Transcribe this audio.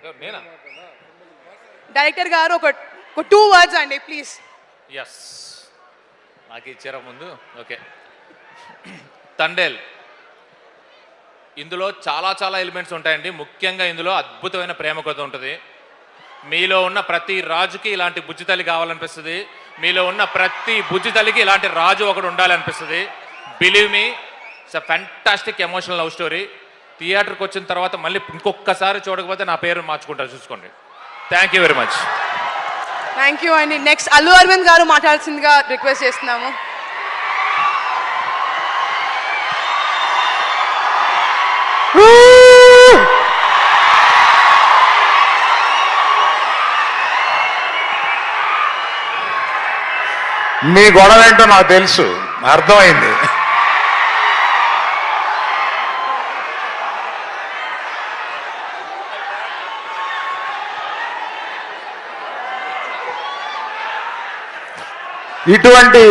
నేనా? డైరెక్టర్ గారు ఒక 2 words అండి ప్లీజ్. ఎస్, నాకు ఇచ్చారా ముందు? ఓకే. తండేల్, ఇందులో చాలా చాలా ఎలిమెంట్స్ ఉంటాయండి. ముఖ్యంగా ఇందులో అద్భుతమైన ప్రేమ కథ ఉంటుంది. మీలో ఉన్న ప్రతి రాజుకి ఇలాంటి బుజ్జి తల్లి కావాలనిపిస్తుంది. మీలో ఉన్న ప్రతి బుజ్జి తల్లికి ఇలాంటి రాజు ఒకడు ఉండాలనిపిస్తుంది. Believe me, it's a fantastic emotional love story. థియేటర్కి వచ్చిన తర్వాత మళ్ళీ ఇంకొకసారి చూడకపోతే నా పేరు మార్చుకుంటారు, చూసుకోండి. Thank you very much. Thank you అండి. నెక్స్ట్ అల్లు అరవింద్ గారు మాట్లాడాల్సిందిగా రిక్వెస్ట్ చేస్తున్నాము. మీ గొడవ ఏంటో నాకు తెలుసు, అర్థమైంది. ఇటువంటి